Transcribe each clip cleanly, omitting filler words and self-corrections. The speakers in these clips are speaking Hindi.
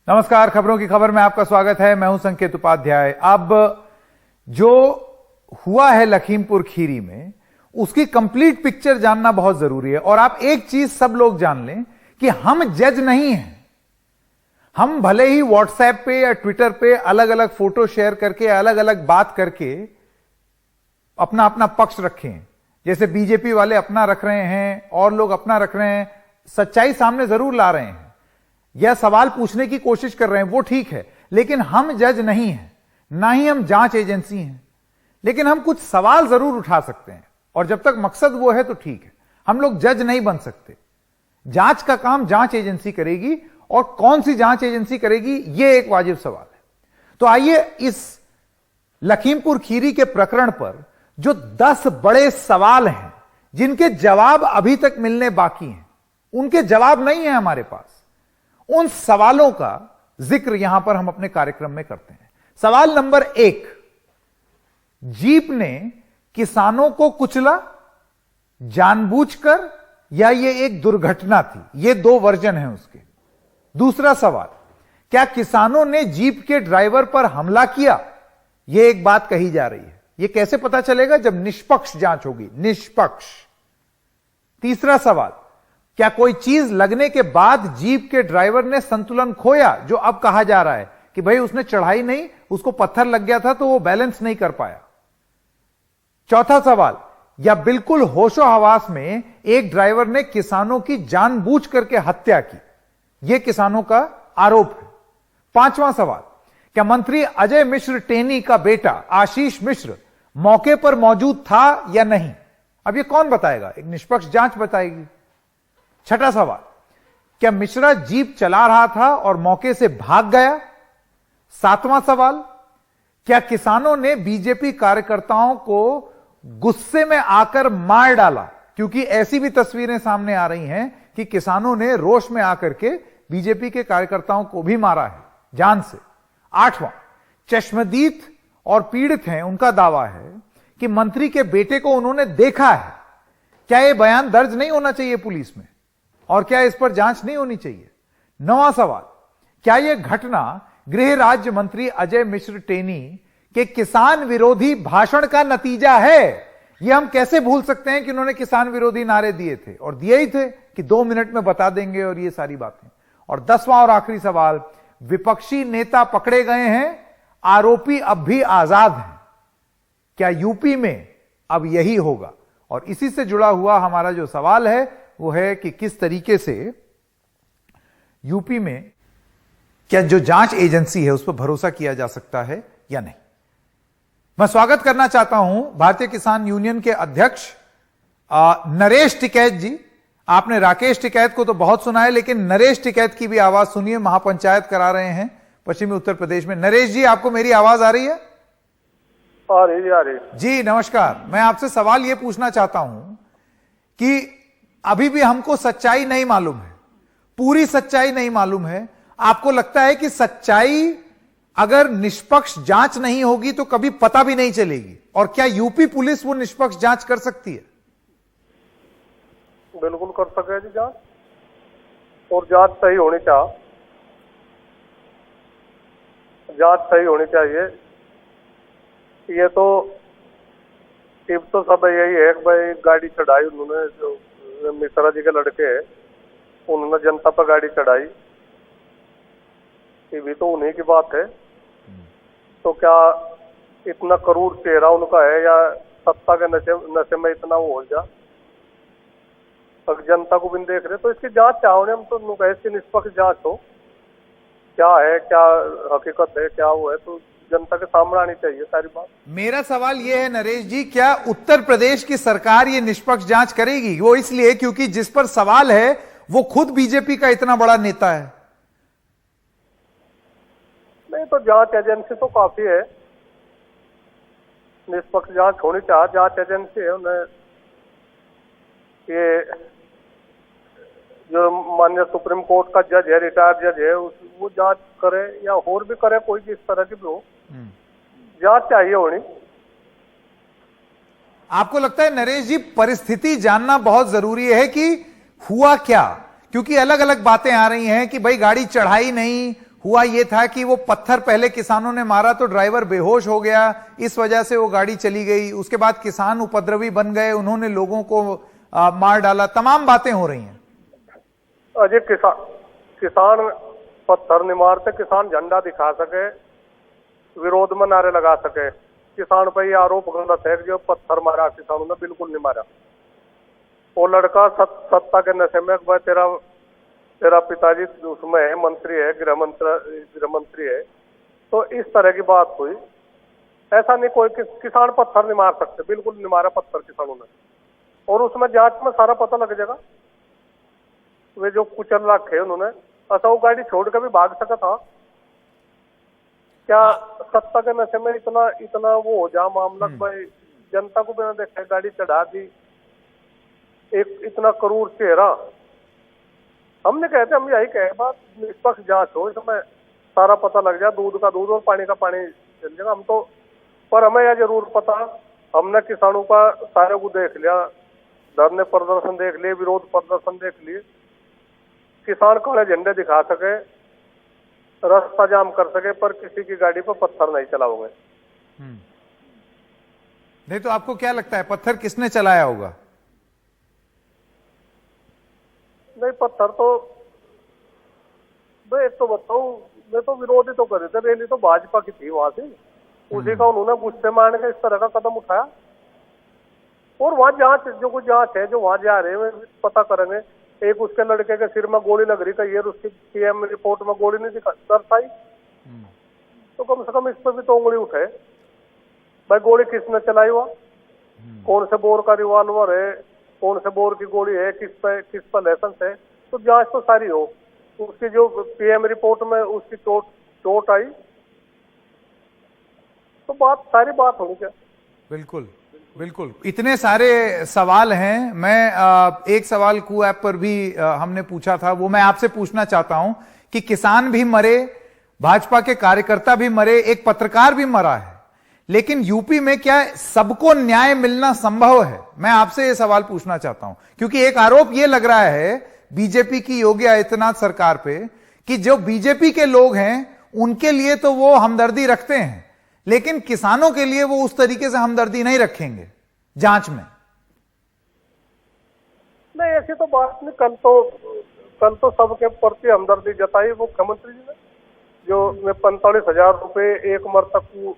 नमस्कार, खबरों की खबर में आपका स्वागत है। मैं हूं संकेत उपाध्याय। अब जो हुआ है लखीमपुर खीरी में, उसकी कंप्लीट पिक्चर जानना बहुत जरूरी है। और आप एक चीज सब लोग जान लें कि हम जज नहीं हैं। हम भले ही व्हाट्सएप पे या ट्विटर पे अलग अलग फोटो शेयर करके, अलग अलग बात करके अपना अपना पक्ष रखें, जैसे बीजेपी वाले अपना रख रहे हैं और लोग अपना रख रहे हैं, सच्चाई सामने जरूर ला रहे हैं या सवाल पूछने की कोशिश कर रहे हैं, वो ठीक है। लेकिन हम जज नहीं हैं, ना ही हम जांच एजेंसी हैं। लेकिन हम कुछ सवाल जरूर उठा सकते हैं, और जब तक मकसद वो है तो ठीक है। हम लोग जज नहीं बन सकते। जांच का काम जांच एजेंसी करेगी, और कौन सी जांच एजेंसी करेगी, यह एक वाजिब सवाल है। तो आइए इस लखीमपुर खीरी के प्रकरण पर जो 10 बड़े सवाल हैं, जिनके जवाब अभी तक मिलने बाकी हैं, उनके जवाब नहीं है हमारे पास, उन सवालों का जिक्र यहां पर हम अपने कार्यक्रम में करते हैं। सवाल नंबर 1, जीप ने किसानों को कुचला जानबूझकर या यह एक दुर्घटना थी? ये 2 वर्जन हैं उसके। दूसरा सवाल, क्या किसानों ने जीप के ड्राइवर पर हमला किया? यह एक बात कही जा रही है। यह कैसे पता चलेगा? जब निष्पक्ष जांच होगी, निष्पक्ष। तीसरा सवाल, क्या कोई चीज लगने के बाद जीप के ड्राइवर ने संतुलन खोया, जो अब कहा जा रहा है कि भाई उसने चढ़ाई नहीं, उसको पत्थर लग गया था तो वो बैलेंस नहीं कर पाया। चौथा सवाल, या बिल्कुल होशो हवास में एक ड्राइवर ने किसानों की जानबूझ करके हत्या की? यह किसानों का आरोप है। पांचवां सवाल, क्या मंत्री अजय मिश्र टेनी का बेटा आशीष मिश्र मौके पर मौजूद था या नहीं? अब यह कौन बताएगा? एक निष्पक्ष जांच बताएगी। छठा सवाल, क्या मिश्रा जीप चला रहा था और मौके से भाग गया? सातवां सवाल, क्या किसानों ने बीजेपी कार्यकर्ताओं को गुस्से में आकर मार डाला? क्योंकि ऐसी भी तस्वीरें सामने आ रही हैं कि किसानों ने रोष में आकर के बीजेपी के कार्यकर्ताओं को भी मारा है जान से। आठवां, चश्मदीद और पीड़ित हैं, उनका दावा है कि मंत्री के बेटे को उन्होंने देखा है। क्या यह बयान दर्ज नहीं होना चाहिए पुलिस में? और क्या इस पर जांच नहीं होनी चाहिए? नौवां सवाल, क्या यह घटना गृह राज्य मंत्री अजय मिश्र टेनी के किसान विरोधी भाषण का नतीजा है? यह हम कैसे भूल सकते हैं कि उन्होंने किसान विरोधी नारे दिए थे, और दिए ही थे कि 2 मिनट में बता देंगे और ये सारी बातें। और 10वां और आखिरी सवाल, विपक्षी नेता पकड़े गए हैं, आरोपी अब भी आजाद हैं। क्या यूपी में अब यही होगा? और इसी से जुड़ा हुआ हमारा जो सवाल है वो है कि किस तरीके से यूपी में क्या जो जांच एजेंसी है उस पर भरोसा किया जा सकता है या नहीं। मैं स्वागत करना चाहता हूं भारतीय किसान यूनियन के अध्यक्ष नरेश टिकैत जी। आपने राकेश टिकैत को तो बहुत सुना है, लेकिन नरेश टिकैत की भी आवाज सुनिए। महापंचायत करा रहे हैं पश्चिमी उत्तर प्रदेश में। नरेश जी, आपको मेरी आवाज आ रही है? आ रही जी नमस्कार। मैं आपसे सवाल यह पूछना चाहता हूं कि अभी भी हमको सच्चाई नहीं मालूम है, पूरी सच्चाई नहीं मालूम है। आपको लगता है कि सच्चाई अगर निष्पक्ष जांच नहीं होगी तो कभी पता भी नहीं चलेगी? और क्या यूपी पुलिस वो निष्पक्ष जांच कर सकती है? बिल्कुल कर सके जी जांच, और जांच सही होनी चाहिए। जांच सही होनी चाहिए। ये तो टिप तो सब यही है कि भाई गाड़ी चढ़ाई उन्होंने, जो मिश्रा जी के लड़के हैं उन्होंने जनता पर गाड़ी चढ़ाई, ये भी तो उन्हीं की बात है। तो क्या इतना करूर चेहरा उनका है, या सत्ता के नशे में इतना वो हो जा, अगर जनता को भी देख रहे? तो इसकी जांच चाहोगे हम, तो इसकी निष्पक्ष जांच हो, क्या है, क्या हकीकत है, क्या वो है, तो जनता के सामने आनी चाहिए सारी बात। मेरा सवाल यह है नरेश जी, क्या उत्तर प्रदेश की सरकार ये निष्पक्ष जांच करेगी? वो इसलिए क्योंकि जिस पर सवाल है वो खुद बीजेपी का इतना बड़ा नेता है। नहीं तो जांच एजेंसी तो काफी है, निष्पक्ष जांच होनी चाहिए। जांच एजेंसी है, उन्हें ये जो माननीय सुप्रीम कोर्ट का जज है, रिटायर्ड जज है, वो जांच करे या और भी करे, कोई भी इस तरह की भी हो, जांच चाहिए होनी। आपको लगता है नरेश जी परिस्थिति जानना बहुत जरूरी है कि हुआ क्या? क्योंकि अलग अलग बातें आ रही हैं कि भाई गाड़ी चढ़ाई नहीं, हुआ ये था कि वो पत्थर पहले किसानों ने मारा तो ड्राइवर बेहोश हो गया, इस वजह से वो गाड़ी चली गई। उसके बाद किसान उपद्रवी बन गए, उन्होंने लोगों को मार डाला। तमाम बातें हो रही हैं। अजय, किसान पत्थर नहीं मारते, किसान झंडा दिखा सके, विरोध में नारे लगा सके। किसान पर यह आरोप गलत है कि जो पत्थर मारा किसानों ने, बिल्कुल नहीं मारा। वो लड़का सत्ता के नशे में, भाई तेरा पिताजी उसमें है, मंत्री है, गृह मंत्री है, तो इस तरह की बात हुई। ऐसा नहीं, कोई किसान पत्थर नहीं मार सकते, बिल्कुल नहीं मारा पत्थर किसानों ने। और उसमें जांच में सारा पता लग जाएगा। वे जो कुचल रखे उन्होंने, अच्छा वो गाड़ी छोड़ कर भी भाग सका था क्या? सत्ता के नशे में इतना वो हो जा मामला, भाई जनता को बिना देखे गाड़ी चढ़ा दी। एक इतना क्रूर चेहरा। हमने कहते, हम यही कहे, बात निष्पक्ष जांच हो, इसमें सारा पता लग जाए, दूध का दूध और पानी का पानी चल जाएगा। हम तो, पर हमें यह जरूर पता, हमने किसानों का सारे को देख लिया, धरने प्रदर्शन देख लिए, विरोध प्रदर्शन देख लिए। किसान काले झंडे दिखा सके, रास्ता जाम कर सके, पर किसी की गाड़ी पर पत्थर नहीं चलाओगे। नहीं तो आपको क्या लगता है पत्थर किसने चलाया होगा? नहीं, पत्थर तो मैं एक तो बताऊं, मैं तो विरोध ही तो कर रहे थे। रैली तो भाजपा की थी वहां से, उसी का उन्होंने गुस्से में आने का इस तरह का कदम उठाया। और वहां जांच, जो कुछ जांच है, जो वहां जा रहे हैं पता करेंगे। एक उसके लड़के के सिर में गोली लग रही कही है, उसकी पीएम रिपोर्ट में गोली नहीं दर्शाई, तो कम से कम इस पर भी तो उंगली उठे। भाई गोली किसने चलाई हुआ, कौन से बोर का रिवॉल्वर है, कौन से बोर की गोली है, किस पर लाइसेंस है, तो जांच तो सारी हो। उसकी जो पीएम रिपोर्ट में उसकी चोट आई, तो सारी बात होनी चाहिए। बिल्कुल बिल्कुल, इतने सारे सवाल हैं। मैं एक सवाल कू ऐप पर भी हमने पूछा था, वो मैं आपसे पूछना चाहता हूं कि किसान भी मरे, भाजपा के कार्यकर्ता भी मरे, एक पत्रकार भी मरा है, लेकिन यूपी में क्या सबको न्याय मिलना संभव है? मैं आपसे यह सवाल पूछना चाहता हूं, क्योंकि एक आरोप यह लग रहा है बीजेपी की योगी आदित्यनाथ सरकार पे कि जो बीजेपी के लोग हैं उनके लिए तो वो हमदर्दी रखते हैं, लेकिन किसानों के लिए वो उस तरीके से हमदर्दी नहीं रखेंगे जांच में। नहीं, ऐसी तो बात नहीं। कल तो सबके प्रति हमदर्दी जताई मुख्यमंत्री जी ने, जो 45,000 रुपए एक मृतक को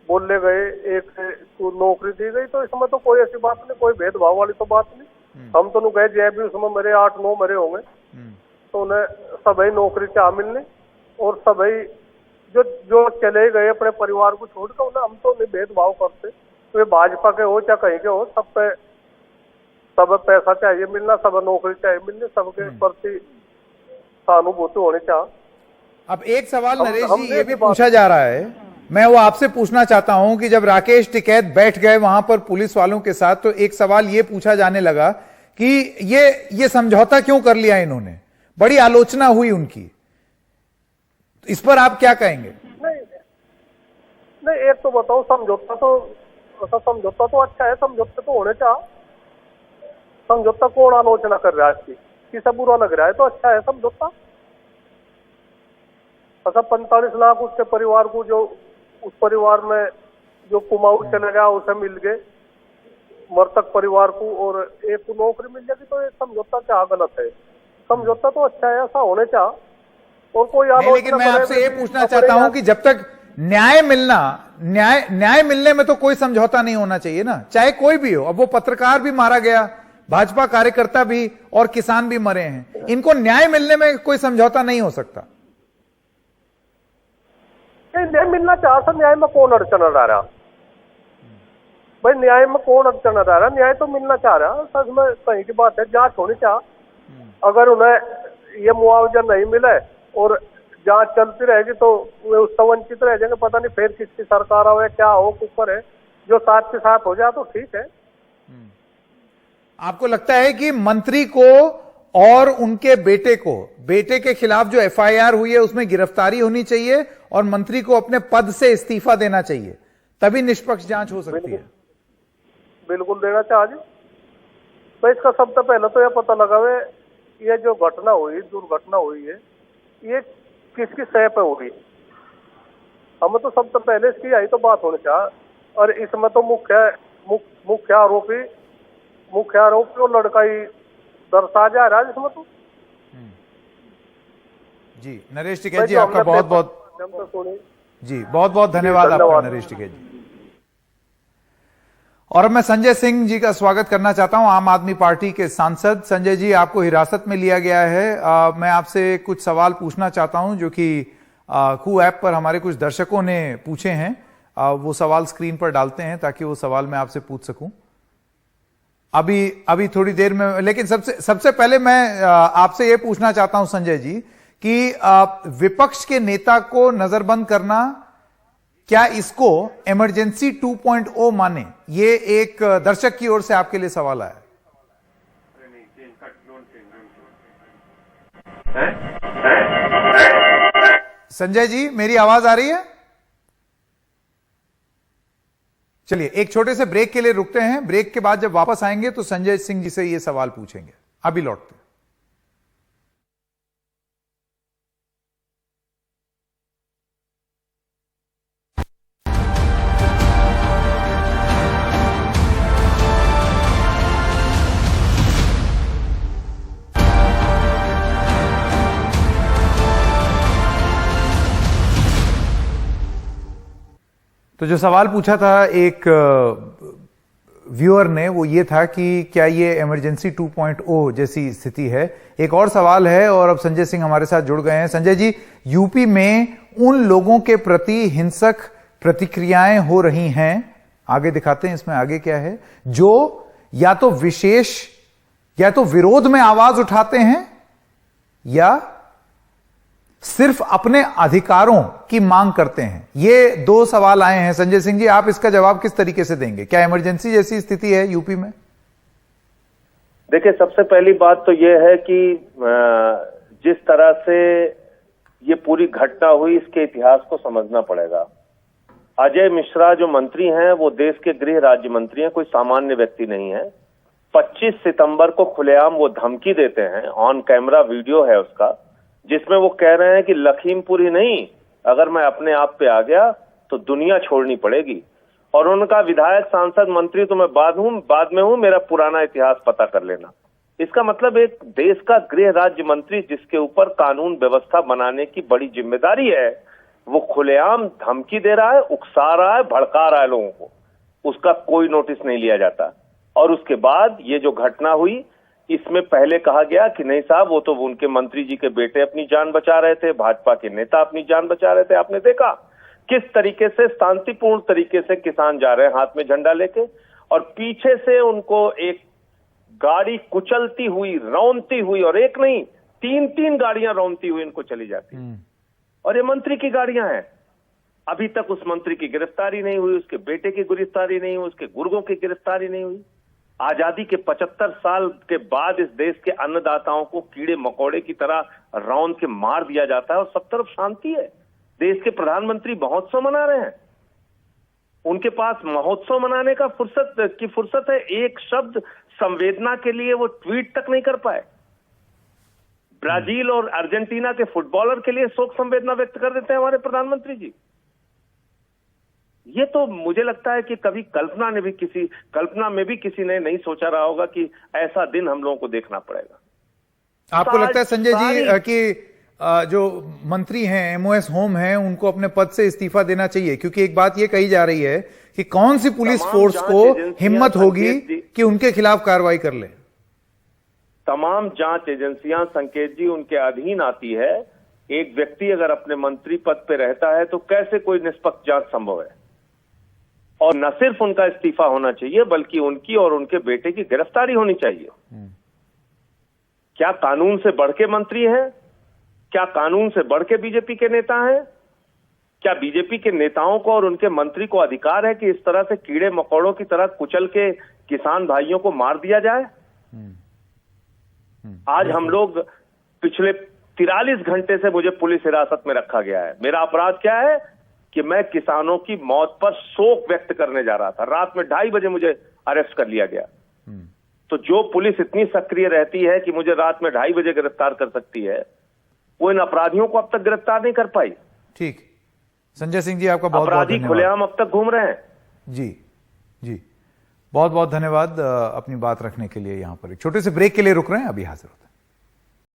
बोलने गए, एक को नौकरी दी गई, तो इसमें तो कोई ऐसी बात नहीं, कोई भेदभाव वाली तो बात नहीं। हम तो गए जय भी उसमें मेरे 8-9 मरे होंगे, तो उन्हें सभी नौकरी चाह मिलने, और सभी जो चले गए अपने परिवार को छोड़कर, उन्हें हम तो नहीं भेदभाव करते। तो ये भाजपा के हो चाहे कहीं के हो, सब पैसा चाहिए मिलना, सब नौकरी चाहिए मिलनी, सबके प्रति सहानुभूति होनी चाहिए। अब एक सवाल नरेश जी ये भी पूछा जा रहा है, मैं वो आपसे पूछना चाहता हूं कि जब राकेश टिकैत बैठ गए वहां पर पुलिस वालों के साथ, तो एक सवाल ये पूछा जाने लगा कि ये समझौता क्यों कर लिया इन्होंने, बड़ी आलोचना हुई उनकी, इस पर आप क्या कहेंगे? नहीं, एक तो बताओ, समझौता तो अच्छा है, समझौता तो होने चाहिए। समझौता कौन आलोचना कर रहा है इसकी, किसे बुरा लग रहा है, तो अच्छा है समझौता। अच्छा, 45 लाख उसके परिवार को, जो उस परिवार में जो कुमाऊं चले गया उसे मिल गए, मृतक परिवार को, और एक को नौकरी मिल जाएगी, तो एक समझौता क्या गलत है? समझौता तो अच्छा है, ऐसा होने चाहिए। और कोई लेकिन मैं आपसे ये पूछना चाहता हूं कि जब तक न्याय मिलने में तो कोई समझौता नहीं होना चाहिए ना, चाहे कोई भी हो। अब वो पत्रकार भी मारा गया, भाजपा कार्यकर्ता भी और किसान भी मरे हैं, इनको न्याय मिलने में कोई समझौता नहीं हो सकता। न्याय मिलना चाहता, न्याय में कौन अड़चन आ रहा? भाई न्याय में कौन अड़चन आ रहा? न्याय तो मिलना चाह रहा, सच में कहीं की बात है, जांच होनी चाहिए। अगर उन्हें ये मुआवजा नहीं मिले और जांच चलती रहेगी तो वे उससे वंचित रह जाएंगे। पता नहीं फिर किसकी सरकार हो, क्या हो, ऊपर है, जो साथ के साथ हो जाए तो ठीक है। आपको लगता है कि मंत्री को और उनके बेटे के खिलाफ जो एफआईआर हुई है उसमें गिरफ्तारी होनी चाहिए और मंत्री को अपने पद से इस्तीफा देना चाहिए, तभी निष्पक्ष जांच हो सकती है? बिल्कुल देना चाहिए। तो इसका सबसे पहले तो यह पता लगा ये जो घटना हुई, दुर्घटना हुई है, ये किसकी सह पे होगी? हम तो सबसे पहले इसकी यही तो बात होनी चाहिए। और इसमें तो मुख्य आरोपी वो लड़का ही दर्शा जा रहा है इसमें तो। जी नरेश टिकैत जी, आपका बहुत बहुत जी बहुत बहुत धन्यवाद आपका नरेश टिकैत जी। और अब मैं संजय सिंह जी का स्वागत करना चाहता हूं, आम आदमी पार्टी के सांसद। संजय जी, आपको हिरासत में लिया गया है। मैं आपसे कुछ सवाल पूछना चाहता हूं जो कि कू ऐप पर हमारे कुछ दर्शकों ने पूछे हैं। वो सवाल स्क्रीन पर डालते हैं ताकि वो सवाल मैं आपसे पूछ सकूं अभी थोड़ी देर में। लेकिन सबसे पहले मैं आपसे ये पूछना चाहता हूं संजय जी कि विपक्ष के नेता को नजरबंद करना, क्या इसको इमरजेंसी 2.0 माने? ये एक दर्शक की ओर से आपके लिए सवाल आया। संजय जी, मेरी आवाज आ रही है? चलिए एक छोटे से ब्रेक के लिए रुकते हैं। ब्रेक के बाद जब वापस आएंगे तो संजय सिंह जी से ये सवाल पूछेंगे। अभी लौटते हैं। तो जो सवाल पूछा था एक व्यूअर ने, वो ये था कि क्या ये इमरजेंसी 2.0 जैसी स्थिति है। एक और सवाल है और अब संजय सिंह हमारे साथ जुड़ गए हैं। संजय जी, यूपी में उन लोगों के प्रति हिंसक प्रतिक्रियाएं हो रही हैं, आगे दिखाते हैं इसमें आगे क्या है, जो या तो विरोध में आवाज उठाते हैं या सिर्फ अपने अधिकारों की मांग करते हैं। ये दो सवाल आए हैं। संजय सिंह जी, आप इसका जवाब किस तरीके से देंगे? क्या इमरजेंसी जैसी स्थिति है यूपी में? देखिए, सबसे पहली बात तो ये है कि जिस तरह से ये पूरी घटना हुई, इसके इतिहास को समझना पड़ेगा। अजय मिश्रा जो मंत्री हैं वो देश के गृह राज्य मंत्री हैं, कोई सामान्य व्यक्ति नहीं है। 25 सितंबर को खुलेआम वो धमकी देते हैं, ऑन कैमरा वीडियो है उसका, जिसमें वो कह रहे हैं कि लखीमपुर ही नहीं, अगर मैं अपने आप पे आ गया तो दुनिया छोड़नी पड़ेगी। और उनका विधायक, सांसद, मंत्री तो मैं बाद में हूं, मेरा पुराना इतिहास पता कर लेना। इसका मतलब एक देश का गृह राज्य मंत्री जिसके ऊपर कानून व्यवस्था बनाने की बड़ी जिम्मेदारी है, वो खुलेआम धमकी दे रहा है, उकसा रहा है, भड़का रहा है लोगों को, उसका कोई नोटिस नहीं लिया जाता। और उसके बाद ये जो घटना हुई, इसमें पहले कहा गया कि नहीं साहब, वो तो उनके मंत्री जी के बेटे अपनी जान बचा रहे थे, भाजपा के नेता अपनी जान बचा रहे थे। आपने देखा किस तरीके से शांतिपूर्ण तरीके से किसान जा रहे हैं हाथ में झंडा लेके, और पीछे से उनको एक गाड़ी कुचलती हुई, रौंदती हुई, और एक नहीं 3-3 गाड़ियां रौंदती हुई इनको चली जाती। और ये मंत्री की गाड़ियां हैं। अभी तक उस मंत्री की गिरफ्तारी नहीं हुई, उसके बेटे की गिरफ्तारी नहीं हुई, उसके गुर्गों की गिरफ्तारी नहीं हुई। आजादी के 75 साल के बाद इस देश के अन्नदाताओं को कीड़े मकोड़े की तरह रौंद के मार दिया जाता है और सब तरफ शांति है। देश के प्रधानमंत्री महोत्सव मना रहे हैं, उनके पास महोत्सव मनाने का फुर्सत है। एक शब्द संवेदना के लिए वो ट्वीट तक नहीं कर पाए। ब्राजील और अर्जेंटीना के फुटबॉलर के लिए शोक संवेदना व्यक्त कर देते हैं हमारे प्रधानमंत्री जी। ये तो मुझे लगता है कि कभी कल्पना में भी किसी ने नहीं सोचा रहा होगा कि ऐसा दिन हम लोगों को देखना पड़ेगा। आपको लगता है संजय जी कि जो मंत्री हैं, एमओएस होम हैं, उनको अपने पद से इस्तीफा देना चाहिए? क्योंकि एक बात ये कही जा रही है कि कौन सी पुलिस फोर्स को हिम्मत होगी कि उनके खिलाफ कार्रवाई कर ले? तमाम जांच एजेंसियां, संकेत जी, उनके अधीन आती है। एक व्यक्ति अगर अपने मंत्री पद पे रहता है तो कैसे कोई निष्पक्ष जांच संभव है? और न सिर्फ उनका इस्तीफा होना चाहिए बल्कि उनकी और उनके बेटे की गिरफ्तारी होनी चाहिए। क्या कानून से बढ़ के मंत्री हैं? क्या कानून से बढ़ के बीजेपी के नेता हैं? क्या बीजेपी के नेताओं को और उनके मंत्री को अधिकार है कि इस तरह से कीड़े मकोड़ों की तरह कुचल के किसान भाइयों को मार दिया जाए? आज हम लोग पिछले 43 घंटे से मुझे पुलिस हिरासत में रखा गया है। मेरा अपराध क्या है कि मैं किसानों की मौत पर शोक व्यक्त करने जा रहा था। रात में 2:30 बजे मुझे अरेस्ट कर लिया गया। तो जो पुलिस इतनी सक्रिय रहती है कि मुझे रात में 2:30 बजे गिरफ्तार कर सकती है, वो इन अपराधियों को अब तक गिरफ्तार नहीं कर पाई। ठीक, संजय सिंह जी आपका बहुत बहुत अपराधी धन्यवाद। खुलेआम अब तक घूम रहे हैं। जी जी, बहुत बहुत धन्यवाद अपनी बात रखने के लिए। यहां पर एक छोटे से ब्रेक के लिए रुक रहे हैं, अभी हाजिर होते हैं।